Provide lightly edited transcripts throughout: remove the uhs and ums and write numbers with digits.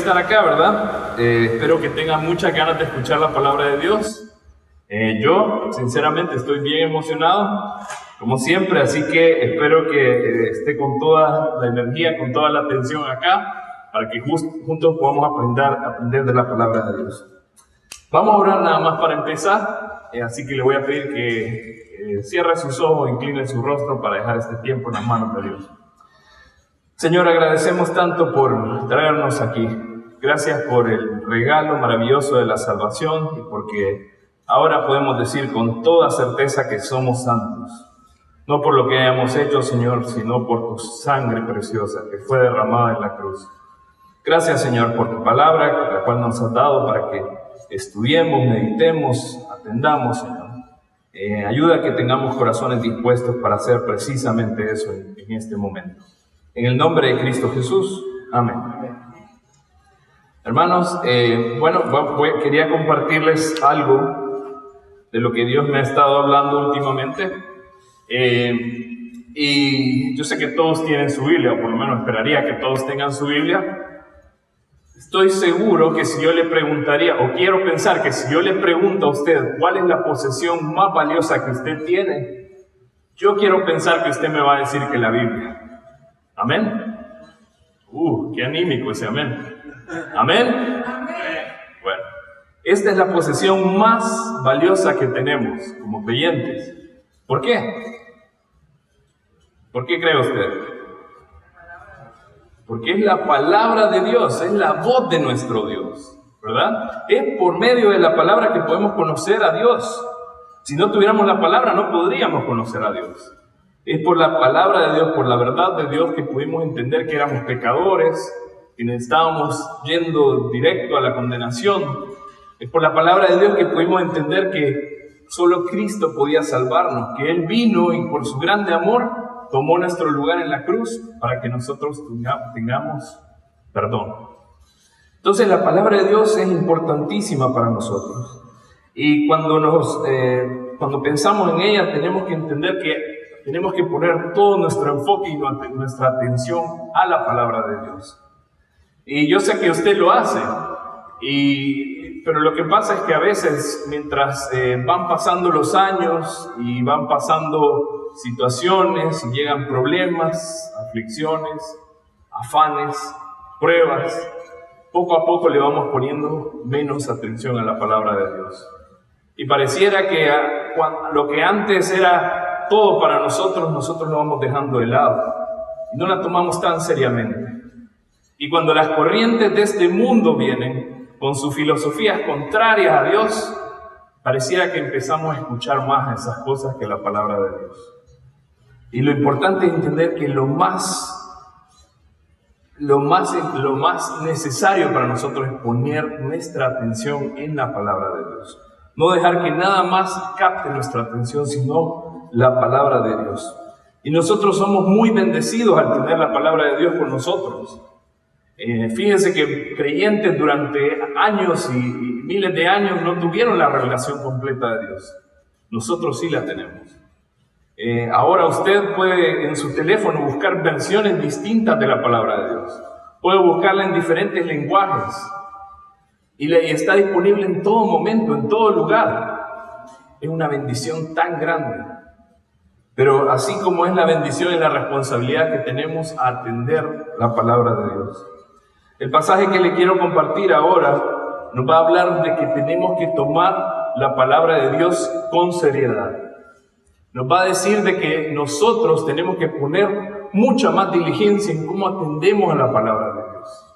estar acá, ¿verdad? Espero que tengan muchas ganas de escuchar la palabra de Dios. Yo, sinceramente, estoy bien emocionado, como siempre, así que espero que esté con toda la energía, con toda la atención acá, para que juntos podamos aprender de la palabra de Dios. Vamos a orar nada más para empezar, así que le voy a pedir que cierre sus ojos, incline su rostro para dejar este tiempo en las manos de Dios. Señor, agradecemos tanto por traernos aquí. Gracias por el regalo maravilloso de la salvación y porque ahora podemos decir con toda certeza que somos santos. No por lo que hayamos hecho, Señor, sino por tu sangre preciosa que fue derramada en la cruz. Gracias, Señor, por tu palabra, la cual nos has dado para que estudiemos, meditemos, atendamos, Señor. Ayuda a que tengamos corazones dispuestos para hacer precisamente eso en este momento. En el nombre de Cristo Jesús. Amén. Hermanos, quería compartirles algo de lo que Dios me ha estado hablando últimamente. Y yo sé que todos tienen su Biblia, o por lo menos esperaría que todos tengan su Biblia. Estoy seguro que si yo le preguntaría, o quiero pensar que si yo le pregunto a usted cuál es la posesión más valiosa que usted tiene, yo quiero pensar que usted me va a decir que la Biblia. ¿Amén? Qué anímico ese amén. ¿Amén? Bueno, esta es la posesión más valiosa que tenemos como creyentes. ¿Por qué? ¿Por qué cree usted? Porque es la palabra de Dios, es la voz de nuestro Dios, ¿verdad? Es por medio de la palabra que podemos conocer a Dios. Si no tuviéramos la palabra, no podríamos conocer a Dios. Es por la palabra de Dios, por la verdad de Dios, que pudimos entender que éramos pecadores, que estábamos yendo directo a la condenación. Es por la palabra de Dios que pudimos entender que solo Cristo podía salvarnos, que Él vino y por su grande amor tomó nuestro lugar en la cruz para que nosotros tengamos perdón. Entonces la palabra de Dios es importantísima para nosotros. Y cuando pensamos en ella, tenemos que entender que tenemos que poner todo nuestro enfoque y nuestra atención a la palabra de Dios. Y yo sé que usted lo hace, pero lo que pasa es que a veces, mientras van pasando los años y van pasando situaciones, y llegan problemas, aflicciones, afanes, pruebas, poco a poco le vamos poniendo menos atención a la palabra de Dios. Y pareciera que lo que antes era todo para nosotros lo vamos dejando de lado y no la tomamos tan seriamente. Y cuando las corrientes de este mundo vienen con sus filosofías contrarias a Dios, pareciera que empezamos a escuchar más esas cosas que la palabra de Dios. Y lo importante es entender que lo más necesario para nosotros es poner nuestra atención en la palabra de Dios. No dejar que nada más capte nuestra atención, sino la palabra de Dios. Y nosotros somos muy bendecidos al tener la palabra de Dios con nosotros. Fíjense que creyentes durante años y miles de años no tuvieron la revelación completa de Dios. Nosotros sí la tenemos. Ahora usted puede en su teléfono buscar versiones distintas de la palabra de Dios. Puede buscarla en diferentes lenguajes. Y está disponible en todo momento, en todo lugar. Es una bendición tan grande. Pero así como es la bendición y la responsabilidad que tenemos a atender la palabra de Dios. El pasaje que le quiero compartir ahora nos va a hablar de que tenemos que tomar la palabra de Dios con seriedad. Nos va a decir de que nosotros tenemos que poner mucha más diligencia en cómo atendemos a la palabra de Dios.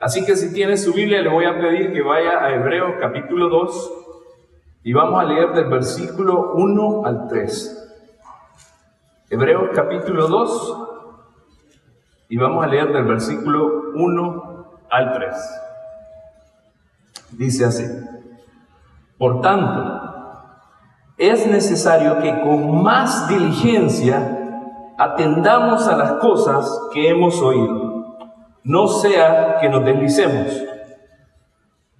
Así que si tiene su Biblia, le voy a pedir que vaya a Hebreos capítulo 2 y vamos a leer del versículo 1 al 3. Hebreos capítulo 2 y vamos a leer del versículo 1 al 3. Dice así: Por tanto, es necesario que con más diligencia atendamos a las cosas que hemos oído, no sea que nos deslicemos.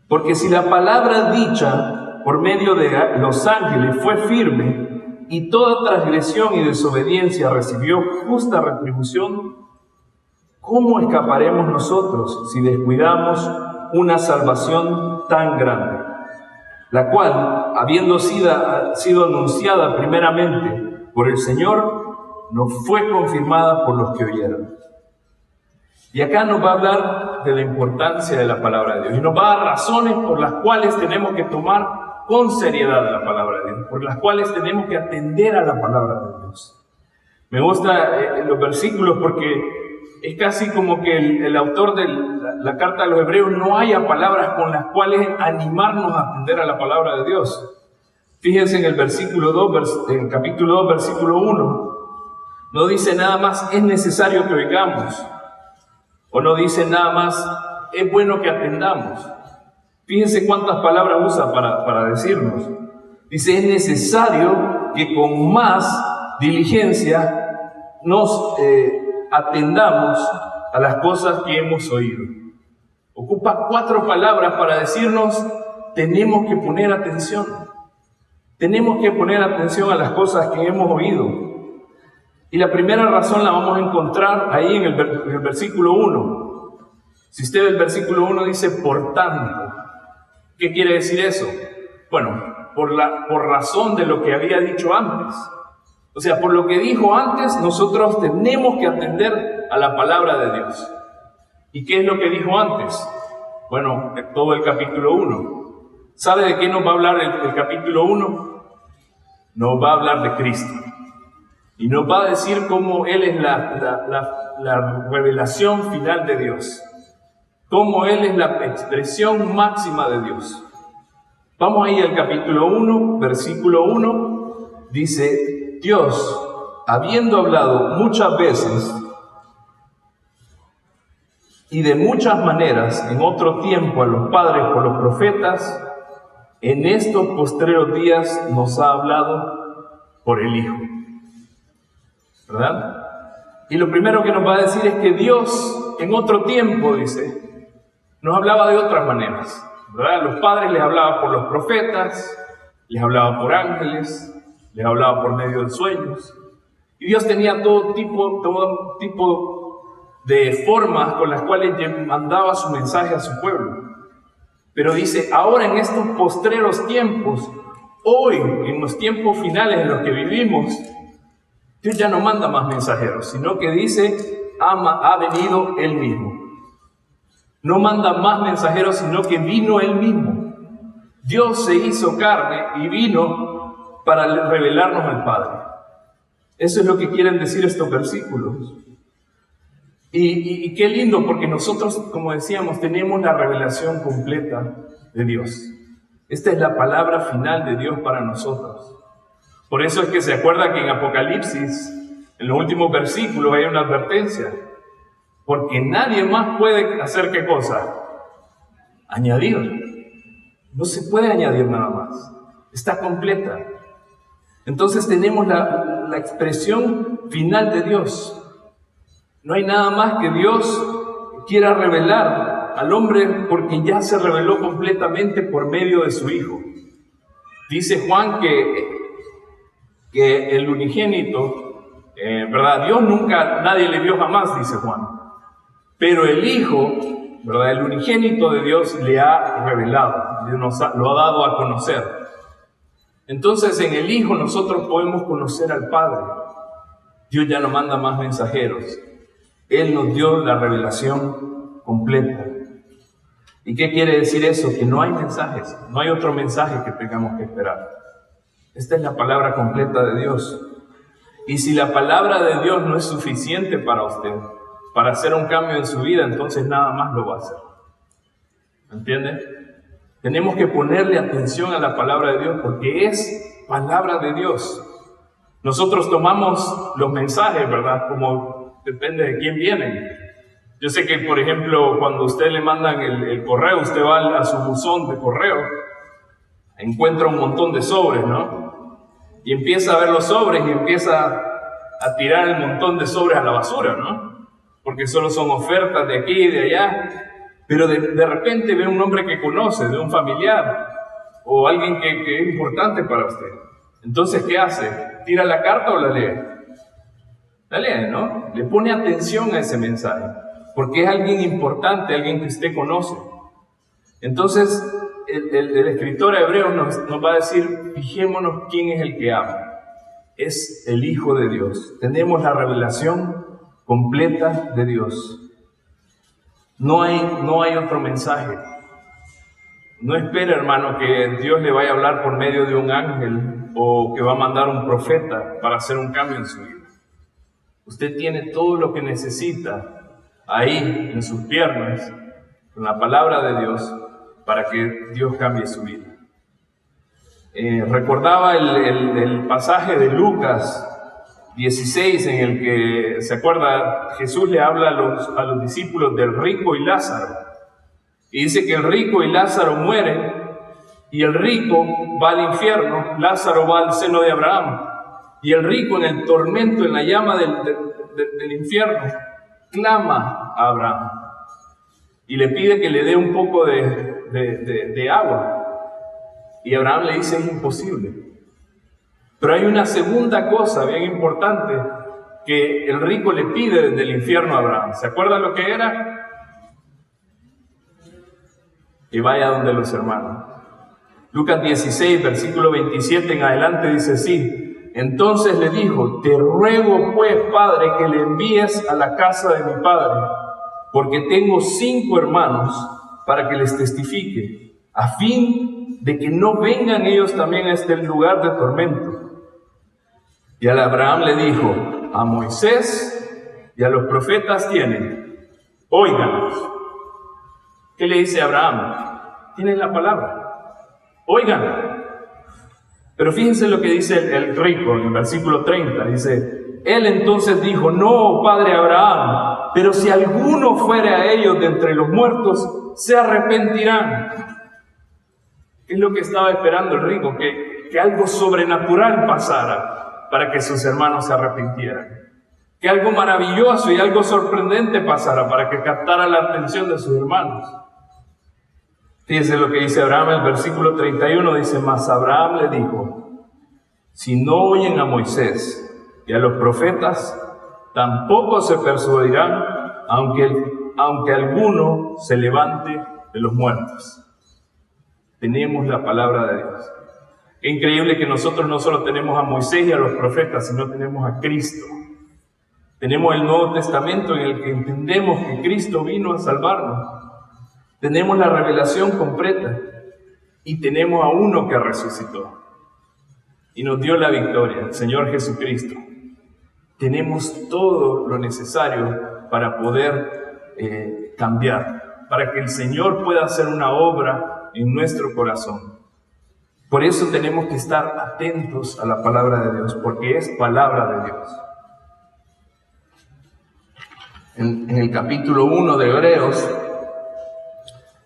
Porque si la palabra dicha por medio de los ángeles fue firme, y toda transgresión y desobediencia recibió justa retribución, ¿cómo escaparemos nosotros si descuidamos una salvación tan grande, la cual, habiendo sido anunciada primeramente por el Señor, nos fue confirmada por los que oyeron? Y acá nos va a hablar de la importancia de la palabra de Dios y nos va a dar razones por las cuales tenemos que tomar con seriedad la palabra de Dios, por las cuales tenemos que atender a la palabra de Dios. Me gustan los versículos porque es casi como que el autor de la carta a los Hebreos no haya palabras con las cuales animarnos a atender a la palabra de Dios. Fíjense en el versículo 2, en el capítulo 2, versículo 1. No dice nada más, es necesario que oigamos. O no dice nada más, es bueno que atendamos. Fíjense cuántas palabras usa para decirnos. Dice, es necesario que con más diligencia nos atendamos a las cosas que hemos oído. Ocupa 4 palabras para decirnos, tenemos que poner atención. Tenemos que poner atención a las cosas que hemos oído. Y la primera razón la vamos a encontrar ahí en el versículo 1. Si usted ve el versículo 1 dice, por tanto. ¿Qué quiere decir eso? Bueno, por razón de lo que había dicho antes. O sea, por lo que dijo antes, nosotros tenemos que atender a la palabra de Dios. ¿Y qué es lo que dijo antes? Bueno, todo el capítulo 1. ¿Sabe de qué nos va a hablar el capítulo 1? Nos va a hablar de Cristo. Y nos va a decir cómo Él es la revelación final de Dios. Cómo Él es la expresión máxima de Dios. Vamos ahí al capítulo 1, versículo 1. Dice, Dios, habiendo hablado muchas veces y de muchas maneras en otro tiempo a los padres por los profetas, en estos postreros días nos ha hablado por el Hijo. ¿Verdad? Y lo primero que nos va a decir es que Dios en otro tiempo, dice, nos hablaba de otras maneras. ¿Verdad? Los padres les hablaba por los profetas, les hablaba por ángeles, les hablaba por medio de sueños. Y Dios tenía todo tipo de formas con las cuales mandaba su mensaje a su pueblo. Pero dice, ahora en estos postreros tiempos, hoy, en los tiempos finales en los que vivimos, Dios ya no manda más mensajeros, sino que dice, ha venido Él mismo. No manda más mensajeros, sino que vino Él mismo. Dios se hizo carne y vino para revelarnos al Padre. Eso es lo que quieren decir estos versículos. Y qué lindo, porque nosotros, como decíamos, tenemos la revelación completa de Dios. Esta es la palabra final de Dios para nosotros. Por eso es que se acuerda que en Apocalipsis, en los últimos versículos, hay una advertencia. Porque nadie más puede hacer ¿qué cosa? Añadir. No se puede añadir nada más. Está completa. Entonces tenemos la expresión final de Dios. No hay nada más que Dios quiera revelar al hombre porque ya se reveló completamente por medio de su Hijo. Dice Juan que el unigénito, ¿verdad? Dios nunca, nadie le vio jamás, dice Juan. Pero el Hijo, ¿verdad? El unigénito de Dios le ha revelado, lo ha dado a conocer. Entonces en el Hijo nosotros podemos conocer al Padre. Dios ya no manda más mensajeros. Él nos dio la revelación completa. ¿Y qué quiere decir eso? Que no hay mensajes, no hay otro mensaje que tengamos que esperar. Esta es la palabra completa de Dios. Y si la palabra de Dios no es suficiente para usted, para hacer un cambio en su vida, entonces nada más lo va a hacer. ¿Entiende? Tenemos que ponerle atención a la palabra de Dios porque es palabra de Dios. Nosotros tomamos los mensajes, ¿verdad? Como depende de quién vienen. Yo sé que, por ejemplo, cuando usted le mandan el correo, usted va a su buzón de correo, encuentra un montón de sobres, ¿no? Y empieza a ver los sobres y empieza a tirar el montón de sobres a la basura, ¿no? Porque solo son ofertas de aquí y de allá. Pero de repente ve un nombre que conoce, de un familiar o alguien que es importante para usted. Entonces, ¿qué hace? ¿Tira la carta o la lee? La lee, ¿no? Le pone atención a ese mensaje. porque es alguien importante, alguien que usted conoce. Entonces, el escritor hebreo nos va a decir, fijémonos quién es el que habla. Es el Hijo de Dios. Tenemos la revelación completa de Dios. No hay otro mensaje. No espere, hermano, que Dios le vaya a hablar por medio de un ángel o que va a mandar un profeta para hacer un cambio en su vida. Usted tiene todo lo que necesita ahí en sus piernas, con la palabra de Dios, para que Dios cambie su vida. Recordaba el pasaje de Lucas 16 en el que, ¿se acuerda? Jesús le habla a los discípulos del rico y Lázaro. Y dice que el rico y Lázaro mueren, y el rico va al infierno, Lázaro va al seno de Abraham. Y el rico en el tormento, en la llama del infierno, clama a Abraham. Y le pide que le dé un poco de agua. Y Abraham le dice, es imposible. Pero hay una segunda cosa bien importante que el rico le pide desde el infierno a Abraham. ¿Se acuerdan lo que era? Que vaya donde los hermanos. Lucas 16, versículo 27 en adelante dice así: entonces le dijo, te ruego pues, Padre, que le envíes a la casa de mi padre, porque tengo 5 hermanos, para que les testifique, a fin de que no vengan ellos también a este lugar de tormento. Y a Abraham le dijo, a Moisés y a los profetas tienen, óiganlos. ¿Qué le dice Abraham? Tienen la palabra, óiganla. Pero fíjense lo que dice el rico en el versículo 30, dice, él entonces dijo, no, padre Abraham, pero si alguno fuere a ellos de entre los muertos, se arrepentirán. ¿Qué es lo que estaba esperando el rico? Que algo sobrenatural pasara para que sus hermanos se arrepintieran. Que algo maravilloso y algo sorprendente pasara para que captara la atención de sus hermanos. Fíjense lo que dice Abraham, el versículo 31 dice, mas Abraham le dijo, si no oyen a Moisés y a los profetas, tampoco se persuadirán, aunque alguno se levante de los muertos. Tenemos la palabra de Dios. Qué increíble que nosotros no solo tenemos a Moisés y a los profetas, sino tenemos a Cristo. Tenemos el Nuevo Testamento en el que entendemos que Cristo vino a salvarnos. Tenemos la revelación completa y tenemos a uno que resucitó y nos dio la victoria, el Señor Jesucristo. Tenemos todo lo necesario para poder cambiar, para que el Señor pueda hacer una obra en nuestro corazón. Por eso tenemos que estar atentos a la palabra de Dios, porque es palabra de Dios. En el capítulo 1 de Hebreos,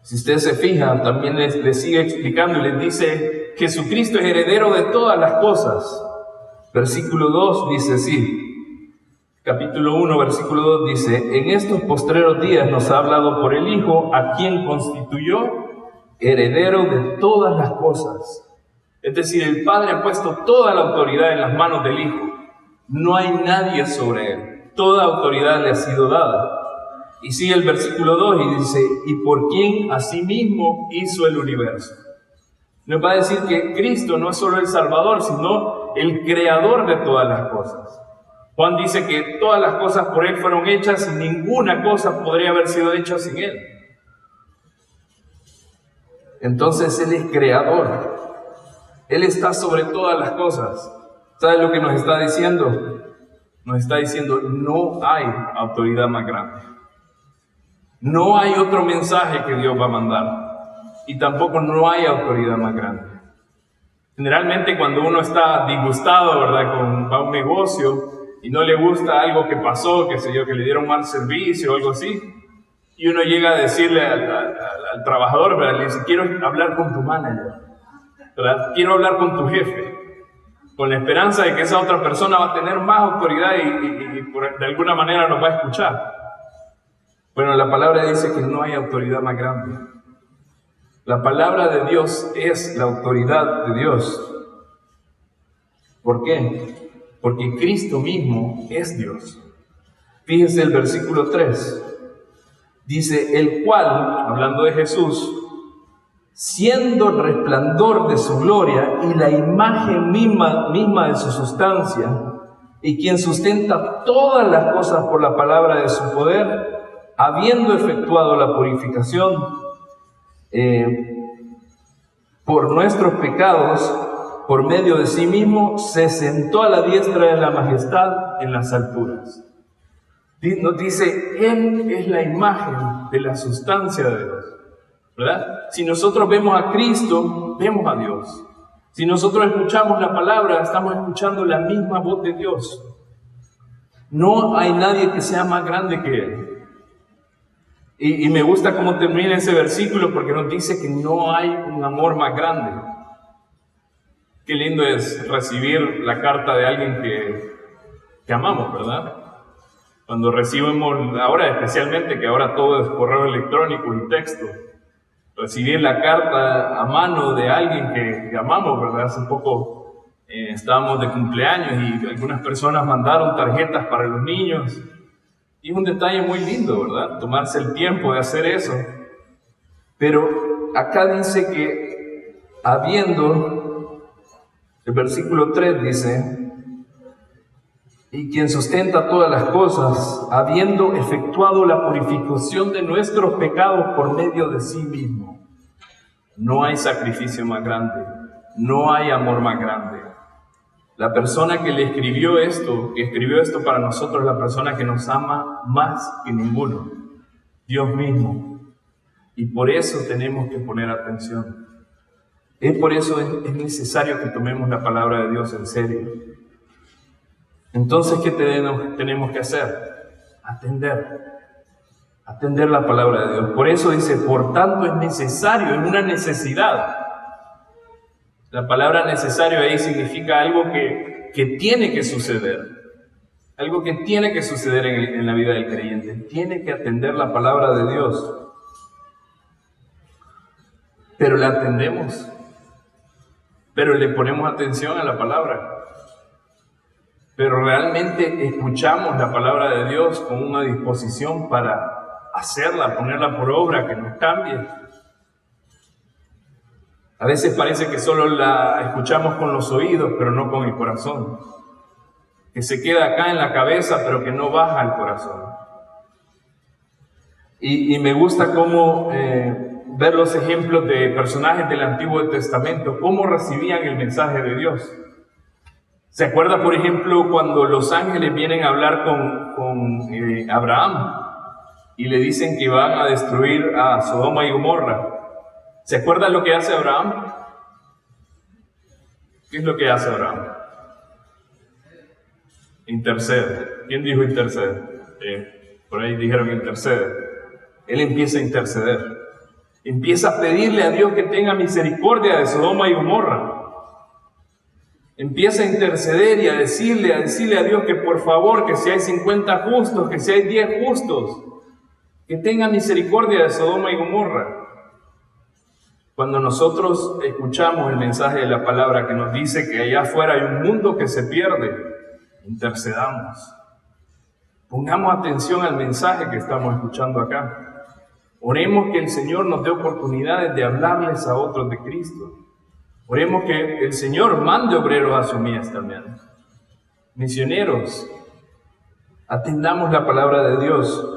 si usted se fija, también le sigue explicando y les dice, Jesucristo es heredero de todas las cosas. Versículo 2 dice así, capítulo 1, versículo 2 dice, en estos postreros días nos ha hablado por el Hijo, a quien constituyó heredero de todas las cosas. Es decir, el Padre ha puesto toda la autoridad en las manos del Hijo. No hay nadie sobre él. Toda autoridad le ha sido dada. Y sigue el versículo 2 y dice, y por quien asimismo hizo el universo. Nos va a decir que Cristo no es solo el Salvador, sino el creador de todas las cosas. Juan dice que todas las cosas por él fueron hechas y ninguna cosa podría haber sido hecha sin él. Entonces él es creador. Él está sobre todas las cosas. ¿Sabe lo que nos está diciendo? Nos está diciendo, no hay autoridad más grande. No hay otro mensaje que Dios va a mandar. Y tampoco no hay autoridad más grande. Generalmente cuando uno está disgustado, ¿verdad?, va a un negocio y no le gusta algo que pasó, qué sé yo, que le dieron mal servicio o algo así, y uno llega a decirle al trabajador, ¿verdad?, le dice, quiero hablar con tu manager, ¿verdad?, quiero hablar con tu jefe, con la esperanza de que esa otra persona va a tener más autoridad y de alguna manera nos va a escuchar. Bueno, la palabra dice que no hay autoridad más grande. La palabra de Dios es la autoridad de Dios. ¿Por qué? Porque Cristo mismo es Dios. Fíjese el versículo 3. Dice, el cual, hablando de Jesús, siendo el resplandor de su gloria y la imagen misma de su sustancia, y quien sustenta todas las cosas por la palabra de su poder, habiendo efectuado la purificación por nuestros pecados, por medio de sí mismo, se sentó a la diestra de la majestad en las alturas. Nos dice, Él es la imagen de la sustancia de Dios, ¿verdad? Si nosotros vemos a Cristo, vemos a Dios. Si nosotros escuchamos la palabra, estamos escuchando la misma voz de Dios. No hay nadie que sea más grande que Él. Y me gusta cómo termina ese versículo, porque nos dice que no hay un amor más grande. Qué lindo es recibir la carta de alguien que amamos, ¿verdad? Cuando recibimos, ahora especialmente, que ahora todo es correo electrónico y texto, recibir la carta a mano de alguien que amamos, ¿verdad? Hace poco estábamos de cumpleaños y algunas personas mandaron tarjetas para los niños. Y es un detalle muy lindo, ¿verdad? Tomarse el tiempo de hacer eso. Pero acá dice que el versículo 3 dice, y quien sustenta todas las cosas, habiendo efectuado la purificación de nuestros pecados por medio de sí mismo. No hay sacrificio más grande, no hay amor más grande. La persona que escribió esto para nosotros, la persona que nos ama más que ninguno, Dios mismo. Y por eso tenemos que poner atención. Por eso es necesario que tomemos la palabra de Dios en serio. Entonces, ¿qué tenemos que hacer? Atender la palabra de Dios. Por eso dice, por tanto es necesario, es una necesidad. La palabra necesario ahí significa algo que tiene que suceder. Algo que tiene que suceder en la vida del creyente. Tiene que atender la palabra de Dios. Pero la atendemos. Pero le ponemos atención a la palabra. Pero realmente escuchamos la palabra de Dios con una disposición para hacerla, ponerla por obra, que nos cambie. A veces parece que solo la escuchamos con los oídos, pero no con el corazón. Que se queda acá en la cabeza, pero que no baja al corazón. Y me gusta cómo ver los ejemplos de personajes del Antiguo Testamento, cómo recibían el mensaje de Dios. ¿Se acuerda, por ejemplo, cuando los ángeles vienen a hablar con Abraham y le dicen que van a destruir a Sodoma y Gomorra? ¿Se acuerda lo que hace Abraham? ¿Qué es lo que hace Abraham? Intercede. ¿Quién dijo intercede? Por ahí dijeron intercede. Él empieza a interceder. Empieza a pedirle a Dios que tenga misericordia de Sodoma y Gomorra. Empieza a interceder y a decirle a Dios que por favor, que si hay 50 justos, que si hay 10 justos, que tenga misericordia de Sodoma y Gomorra. Cuando nosotros escuchamos el mensaje de la palabra que nos dice que allá afuera hay un mundo que se pierde, intercedamos. Pongamos atención al mensaje que estamos escuchando acá. Oremos que el Señor nos dé oportunidades de hablarles a otros de Cristo. Oremos que el Señor mande obreros a su mies también. Misioneros, atendamos la palabra de Dios.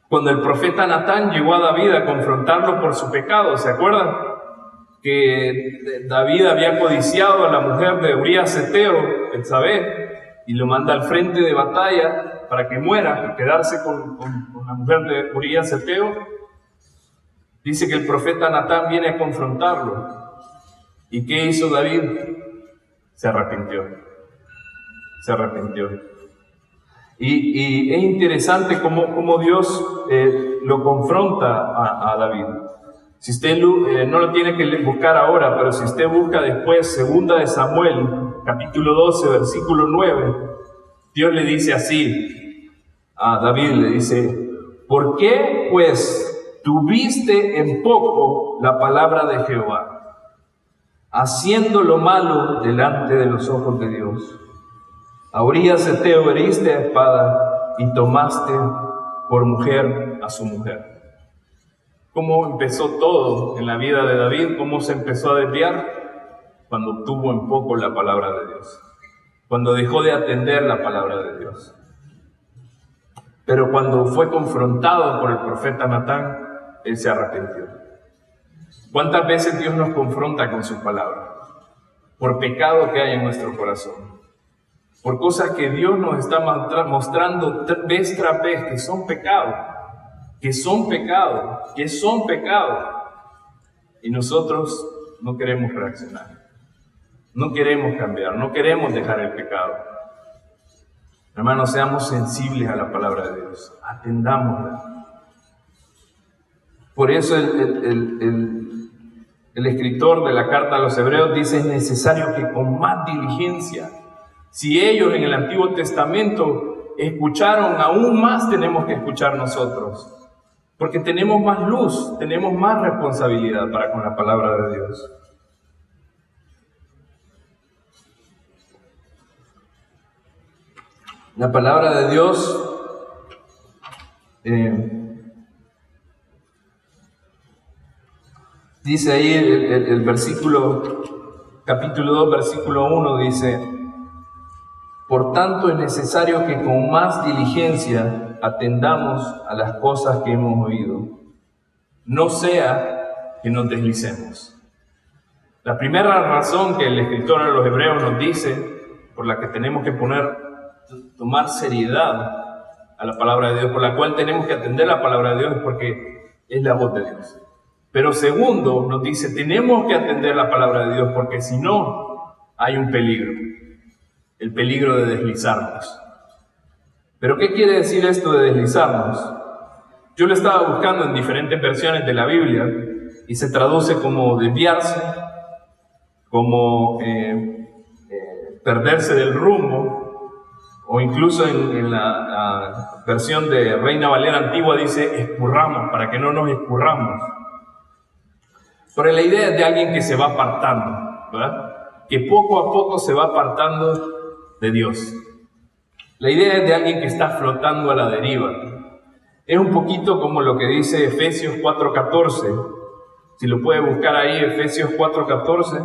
Cuando el profeta Natán llegó a David a confrontarlo por su pecado, ¿se acuerdan? Que David había codiciado a la mujer de Urías Heteo, Betsabé, y lo manda al frente de batalla para que muera y quedarse con la mujer de Urías Heteo. Dice que el profeta Natán viene a confrontarlo. ¿Y qué hizo David? Se arrepintió. Y es interesante cómo Dios lo confronta a David. Si usted no lo tiene que buscar ahora, pero si usted busca después 2 de Samuel, capítulo 12, versículo 9, Dios le dice así a David, le dice: ¿por qué pues tuviste en poco la palabra de Jehová, haciendo lo malo delante de los ojos de Dios? A Urías Heteo heriste a espada y tomaste por mujer a su mujer. ¿Cómo empezó todo en la vida de David? ¿Cómo se empezó a desviar? Cuando tuvo en poco la palabra de Dios. Cuando dejó de atender la palabra de Dios. Pero cuando fue confrontado por el profeta Natán, él se arrepintió. ¿Cuántas veces Dios nos confronta con su palabra? Por pecado que hay en nuestro corazón. Por cosas que Dios nos está mostrando vez tras vez que son pecados. Que son pecados. Que son pecados. Y nosotros no queremos reaccionar. No queremos cambiar. No queremos dejar el pecado. Hermanos, seamos sensibles a la palabra de Dios. Atendámosla. Por eso el escritor de la carta a los Hebreos dice: es necesario que con más diligencia, si ellos en el Antiguo Testamento escucharon, aún más tenemos que escuchar nosotros. Porque tenemos más luz, tenemos más responsabilidad para con la palabra de Dios. La palabra de Dios dice ahí el versículo, capítulo 2, versículo 1, dice: por tanto es necesario que con más diligencia atendamos a las cosas que hemos oído, no sea que nos deslicemos. La primera razón que el escritor de los Hebreos nos dice, por la que tenemos que tomar seriedad a la palabra de Dios, por la cual tenemos que atender la palabra de Dios, es porque es la voz de Dios. Pero segundo, nos dice, tenemos que atender la palabra de Dios, porque si no, hay un peligro, el peligro de deslizarnos. ¿Pero qué quiere decir esto de deslizarnos? Yo lo estaba buscando en diferentes versiones de la Biblia, y se traduce como desviarse, como perderse del rumbo, o incluso en la versión de Reina Valera Antigua dice escurramos, para que no nos escurramos. Pero la idea es de alguien que se va apartando, ¿verdad? Que poco a poco se va apartando de Dios. La idea es de alguien que está flotando a la deriva. Es un poquito como lo que dice Efesios 4:14. Si lo puede buscar ahí, Efesios 4:14.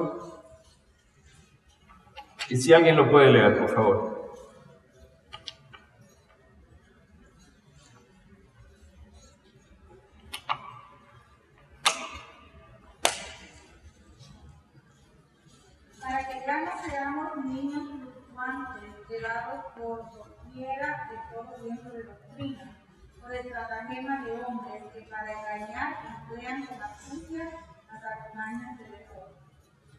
Y si alguien lo puede leer, por favor. Para que ya no seamos niños fluctuantes, llevados por doquiera de todo viento de doctrina, o de estratagema de hombres que para engañar emplean con astucia las artimañas del error.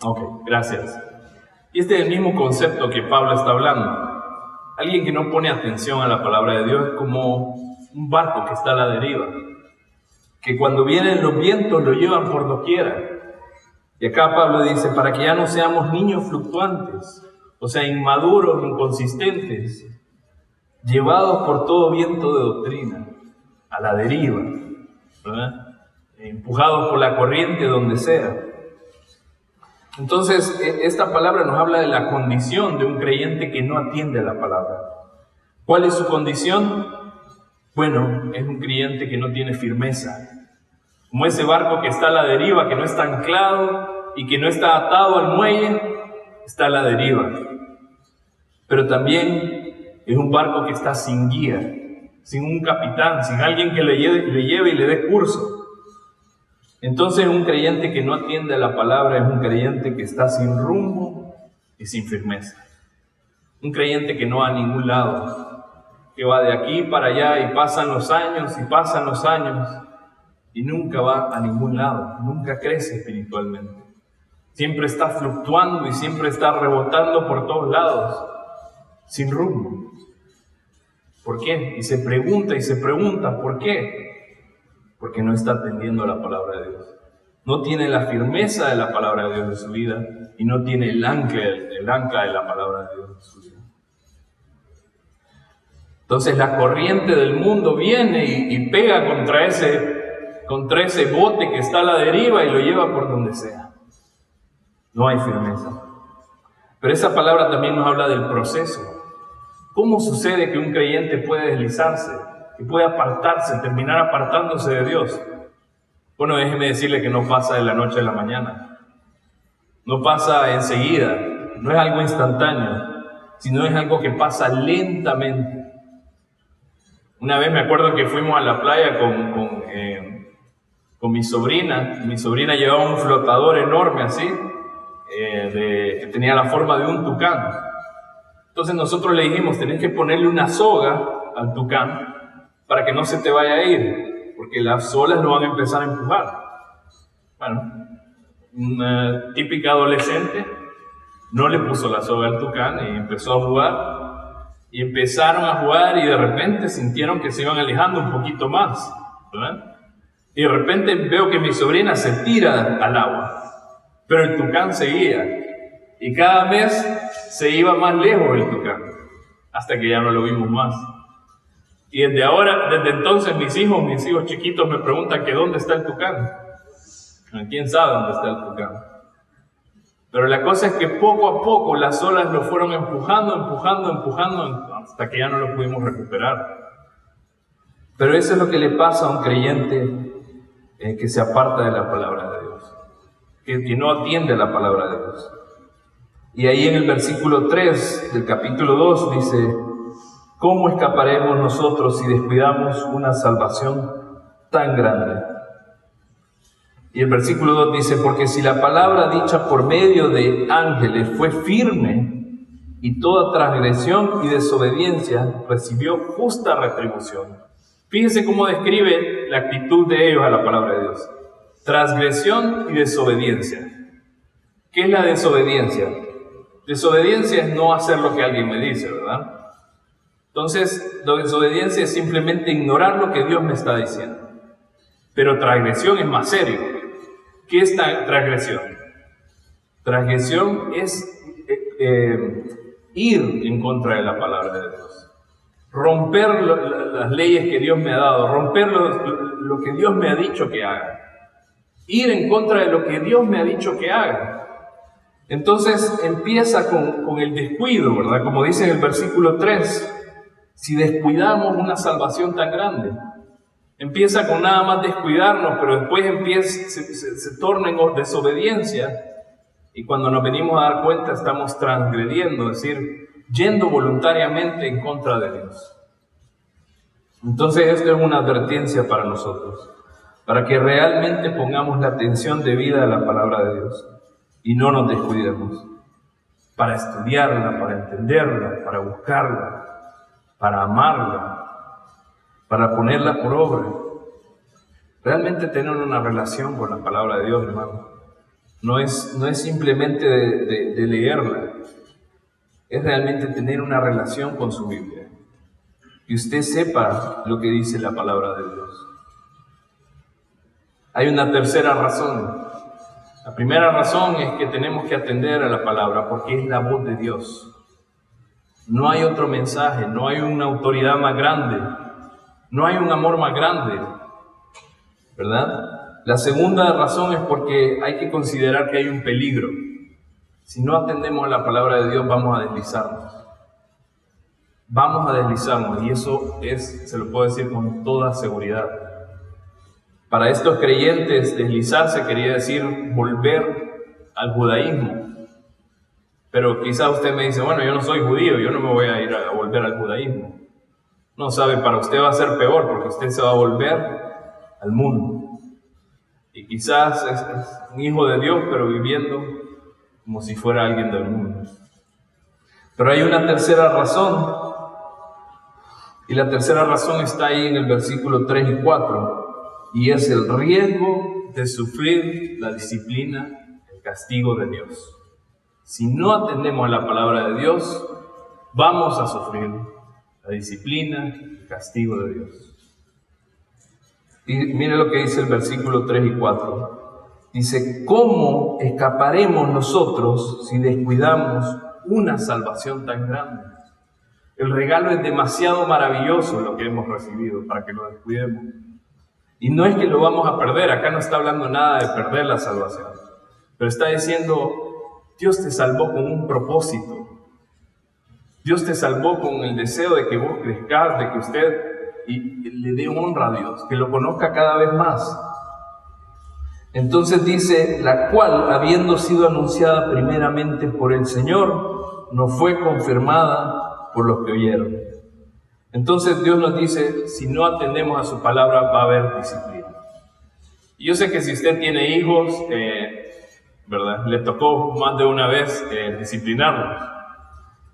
Ok, gracias. Y este es el mismo concepto que Pablo está hablando. Alguien que no pone atención a la palabra de Dios es como un barco que está a la deriva, que cuando vienen los vientos lo llevan por doquiera. Y acá Pablo dice, para que ya no seamos niños fluctuantes, o sea, inmaduros, inconsistentes, llevados por todo viento de doctrina, a la deriva, ¿verdad? Empujados por la corriente donde sea. Entonces, esta palabra nos habla de la condición de un creyente que no atiende a la palabra. ¿Cuál es su condición? Bueno, es un creyente que no tiene firmeza. Como ese barco que está a la deriva, que no está anclado y que no está atado al muelle, está a la deriva. Pero también es un barco que está sin guía, sin un capitán, sin alguien que le lleve y le dé curso. Entonces un creyente que no atiende a la palabra es un creyente que está sin rumbo y sin firmeza. Un creyente que no va a ningún lado, que va de aquí para allá y pasan los años y nunca va a ningún lado, nunca crece espiritualmente. Siempre está fluctuando y siempre está rebotando por todos lados, sin rumbo. ¿Por qué? Y se pregunta, ¿por qué? Porque no está atendiendo a la palabra de Dios. No tiene la firmeza de la palabra de Dios en su vida y no tiene el ancla de la palabra de Dios en su vida. Entonces la corriente del mundo viene y pega contra ese bote que está a la deriva y lo lleva por donde sea. No hay firmeza. Pero esa palabra también nos habla del proceso. ¿Cómo sucede que un creyente puede deslizarse? que puede apartarse, terminar apartándose de Dios. Bueno, déjeme decirle que no pasa de la noche a la mañana. No pasa enseguida, no es algo instantáneo, sino es algo que pasa lentamente. Una vez me acuerdo que fuimos a la playa con mi sobrina. Mi sobrina llevaba un flotador enorme así, que tenía la forma de un tucán. Entonces nosotros le dijimos, tenés que ponerle una soga al tucán para que no se te vaya a ir, porque las olas lo van a empezar a empujar. Bueno, una típica adolescente no le puso la soga al tucán y empezó a jugar. Y empezaron a jugar y de repente sintieron que se iban alejando un poquito más, ¿verdad? Y de repente veo que mi sobrina se tira al agua, pero el tucán seguía. Y cada vez se iba más lejos el tucán, hasta que ya no lo vimos más. Y desde entonces mis hijos chiquitos me preguntan que dónde está el tucán. ¿Quién sabe dónde está el tucán? Pero la cosa es que poco a poco las olas lo fueron empujando, hasta que ya no lo pudimos recuperar. Pero eso es lo que le pasa a un creyente que se aparta de la palabra de Dios, que no atiende a la palabra de Dios. Y ahí en el versículo 3 del capítulo 2 dice: ¿cómo escaparemos nosotros si descuidamos una salvación tan grande? Y el versículo 2 dice: porque si la palabra dicha por medio de ángeles fue firme, y toda transgresión y desobediencia recibió justa retribución. Fíjense cómo describe la actitud de ellos a la palabra de Dios. Transgresión y desobediencia. ¿Qué es la desobediencia? Desobediencia es no hacer lo que alguien me dice, ¿verdad? Entonces, la desobediencia es simplemente ignorar lo que Dios me está diciendo. Pero transgresión es más serio. ¿Qué es transgresión? Transgresión es ir en contra de la palabra de Dios. Romper las leyes que Dios me ha dado, romper lo que Dios me ha dicho que haga. Ir en contra de lo que Dios me ha dicho que haga. Entonces empieza con el descuido, ¿verdad? Como dice en el versículo 3, si descuidamos una salvación tan grande. Empieza con nada más descuidarnos, pero después se torna en desobediencia. Y cuando nos venimos a dar cuenta, estamos transgrediendo, es decir, yendo voluntariamente en contra de Dios. Entonces, esto es una advertencia para nosotros, para que realmente pongamos la atención debida a la palabra de Dios y no nos descuidemos, para estudiarla, para entenderla, para buscarla, para amarla, para ponerla por obra. Realmente tener una relación con la palabra de Dios, hermano, no es simplemente de leerla, es realmente tener una relación con su Biblia. Que usted sepa lo que dice la palabra de Dios. Hay una tercera razón. La primera razón es que tenemos que atender a la palabra porque es la voz de Dios. No hay otro mensaje, no hay una autoridad más grande, no hay un amor más grande, ¿verdad? La segunda razón es porque hay que considerar que hay un peligro. Si no atendemos a la palabra de Dios, vamos a deslizarnos. Vamos a deslizarnos, y eso se lo puedo decir con toda seguridad. Para estos creyentes, deslizarse quería decir volver al judaísmo. Pero quizá usted me dice, bueno, yo no soy judío, yo no me voy a ir a volver al judaísmo. No sabe, para usted va a ser peor, porque usted se va a volver al mundo. Y quizás es un hijo de Dios, pero viviendo como si fuera alguien del mundo. Pero hay una tercera razón, y la tercera razón está ahí en el versículo 3 y 4, y es el riesgo de sufrir la disciplina, el castigo de Dios. Si no atendemos a la palabra de Dios, vamos a sufrir la disciplina, el castigo de Dios. Y mire lo que dice el versículo 3 y 4. Dice, ¿cómo escaparemos nosotros si descuidamos una salvación tan grande? El regalo es demasiado maravilloso lo que hemos recibido para que lo descuidemos. Y no es que lo vamos a perder, acá no está hablando nada de perder la salvación, pero está diciendo, Dios te salvó con un propósito. Dios te salvó con el deseo de que vos crezcas, de que usted y le dé honra a Dios, que lo conozca cada vez más. Entonces dice, la cual, habiendo sido anunciada primeramente por el Señor, no fue confirmada por los que oyeron. Entonces Dios nos dice, si no atendemos a su palabra, va a haber disciplina. Y yo sé que si usted tiene hijos, ¿verdad? Le tocó más de una vez disciplinarlos.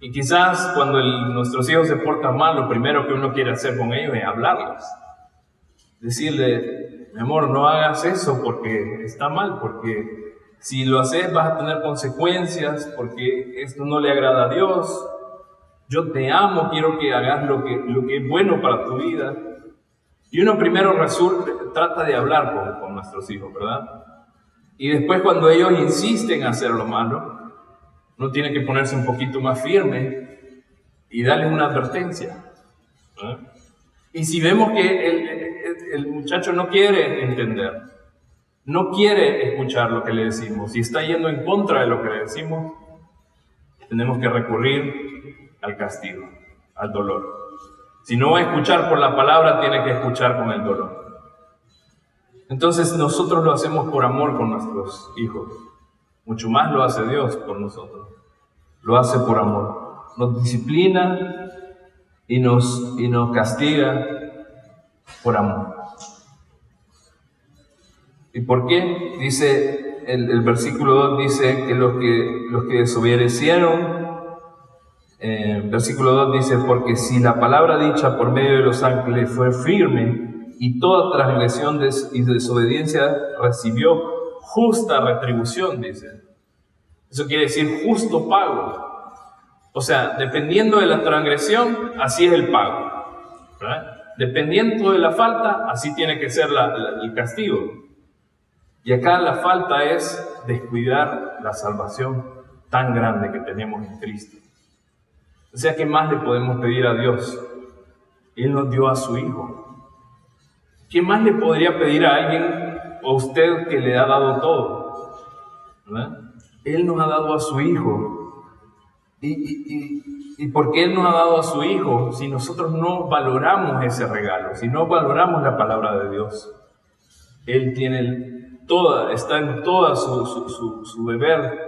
Y quizás cuando nuestros hijos se portan mal, lo primero que uno quiere hacer con ellos es hablarles. Decirle, mi amor, no hagas eso porque está mal, porque si lo haces vas a tener consecuencias, porque esto no le agrada a Dios. Yo te amo, quiero que hagas lo que es bueno para tu vida. Y uno primero trata de hablar con nuestros hijos, ¿verdad? Y después cuando ellos insisten en hacer lo malo, uno tiene que ponerse un poquito más firme y darles una advertencia, ¿verdad? Y si vemos que el muchacho no quiere entender, no quiere escuchar lo que le decimos, y está yendo en contra de lo que le decimos, tenemos que recurrir al castigo, al dolor. Si no va a escuchar por la palabra, tiene que escuchar con el dolor. Entonces nosotros lo hacemos por amor con nuestros hijos. Mucho más lo hace Dios por nosotros. Lo hace por amor. Nos disciplina y nos castiga por amor. ¿Y por qué? Dice el versículo 2, dice que los que desobedecieron, versículo 2 dice, porque si la palabra dicha por medio de los ángeles fue firme, y toda transgresión y desobediencia recibió justa retribución, dice. Eso quiere decir justo pago. O sea, dependiendo de la transgresión, así es el pago, ¿verdad? Dependiendo de la falta, así tiene que ser el castigo. Y acá la falta es descuidar la salvación tan grande que tenemos en Cristo. O sea, ¿qué más le podemos pedir a Dios? Él nos dio a su Hijo. ¿Qué más le podría pedir a alguien o a usted que le ha dado todo? ¿Verdad? Él nos ha dado a su Hijo. ¿Y por qué Él nos ha dado a su Hijo? Si nosotros no valoramos ese regalo, si no valoramos la palabra de Dios, Él está en toda su deber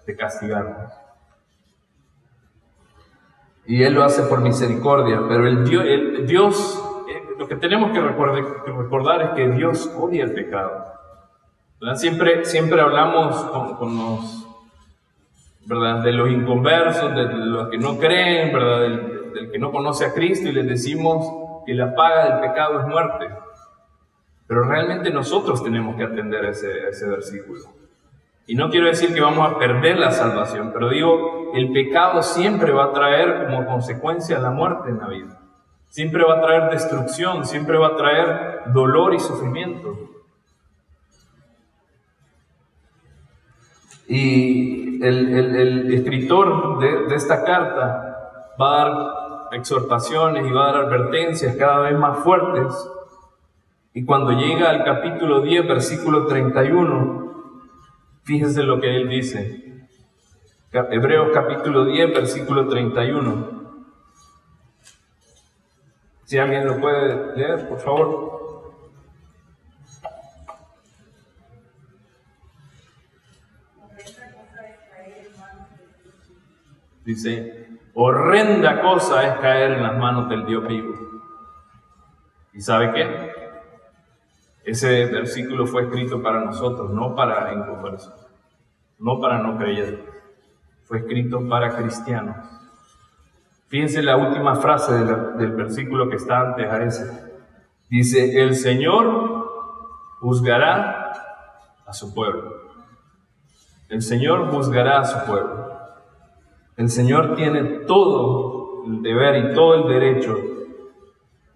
de castigarnos. Y Él lo hace por misericordia, pero Dios, lo que tenemos que recordar es que Dios odia el pecado. ¿Verdad? Siempre hablamos con los, ¿verdad?, de los inconversos, de los que no creen, ¿verdad?, del que no conoce a Cristo, y les decimos que la paga del pecado es muerte. Pero realmente nosotros tenemos que atender ese versículo. Y no quiero decir que vamos a perder la salvación, pero digo, el pecado siempre va a traer como consecuencia la muerte en la vida. Siempre va a traer destrucción, siempre va a traer dolor y sufrimiento. Y el escritor de esta carta va a dar exhortaciones y va a dar advertencias cada vez más fuertes. Y cuando llega al capítulo 10, versículo 31, fíjense lo que él dice. Hebreos capítulo 10, versículo 31. Si alguien lo puede leer, por favor. Dice, horrenda cosa es caer en las manos del Dios vivo. ¿Y sabe qué? Ese versículo fue escrito para nosotros, no para inconversos, no para no creyentes. Fue escrito para cristianos. Fíjense la última frase del versículo que está antes a ese. Dice, el Señor juzgará a su pueblo. El Señor juzgará a su pueblo. El Señor tiene todo el deber y todo el derecho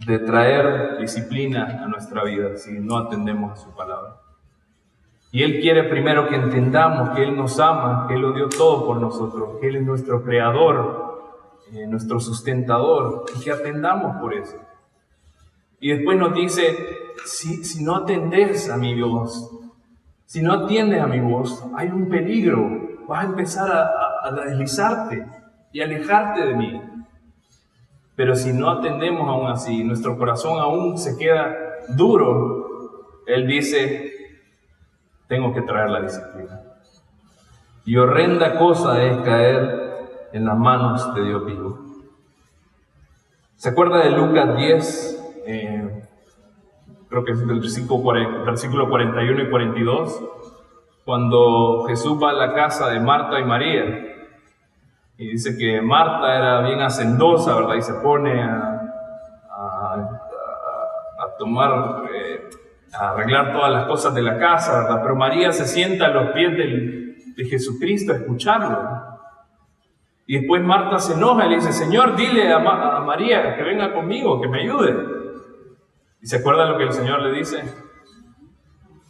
de traer disciplina a nuestra vida si no atendemos a su palabra. Y Él quiere primero que entendamos que Él nos ama, que Él lo dio todo por nosotros, que Él es nuestro creador, nuestro sustentador, y que atendamos por eso. Y después nos dice, si no atendes a mi voz, si no atiendes a mi voz, hay un peligro, vas a empezar a deslizarte y alejarte de mí. Pero si no atendemos aún así, nuestro corazón aún se queda duro, Él dice, tengo que traer la disciplina. Y horrenda cosa es caer en las manos de Dios vivo. ¿Se acuerda de Lucas 10? Creo que es del versículo 41 y 42, cuando Jesús va a la casa de Marta y María. Y dice que Marta era bien hacendosa, ¿verdad? Y se pone a arreglar todas las cosas de la casa, ¿verdad? Pero María se sienta a los pies de Jesucristo a escucharlo. Y después Marta se enoja y le dice, Señor, dile a María que venga conmigo, que me ayude. ¿Y se acuerda lo que el Señor le dice?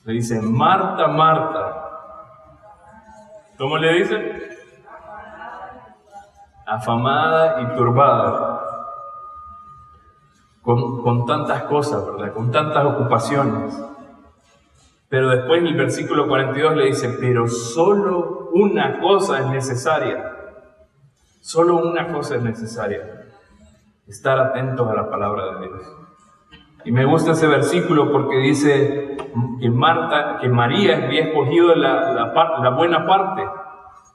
Le dice, Marta, Marta. ¿Cómo le dice? Afamada y turbada. Con tantas cosas, ¿verdad? Con tantas ocupaciones. Pero después en el versículo 42 le dice, pero solo una cosa es necesaria. Solo una cosa es necesaria. Estar atentos a la palabra de Dios. Y me gusta ese versículo porque dice que María había escogido la buena parte,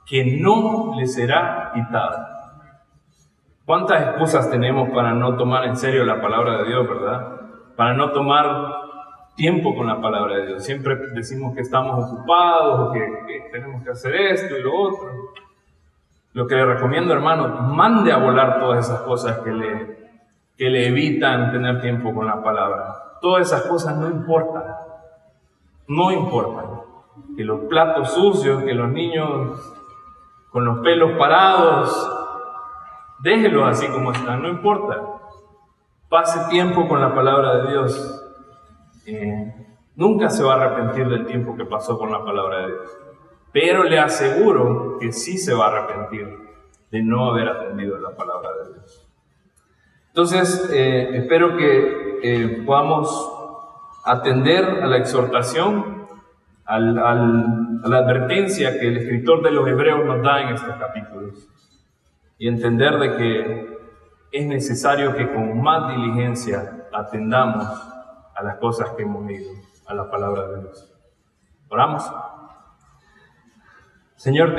que no le será quitada. ¿Cuántas excusas tenemos para no tomar en serio la palabra de Dios, verdad? Para no tomar tiempo con la palabra de Dios. Siempre decimos que estamos ocupados o que tenemos que hacer esto y lo otro. Lo que le recomiendo, hermano, mande a volar todas esas cosas que le evitan tener tiempo con la palabra. Todas esas cosas no importan. No importan. Que los platos sucios, que los niños con los pelos parados, déjelos así como están, no importa. Pase tiempo con la palabra de Dios. Nunca se va a arrepentir del tiempo que pasó con la palabra de Dios. Pero le aseguro que sí se va a arrepentir de no haber atendido la palabra de Dios. Entonces, espero que podamos atender a la exhortación, a la advertencia que el escritor de los Hebreos nos da en estos capítulos y entender de que es necesario que con más diligencia atendamos a las cosas que hemos leído, a la palabra de Dios. Oramos. Señor, te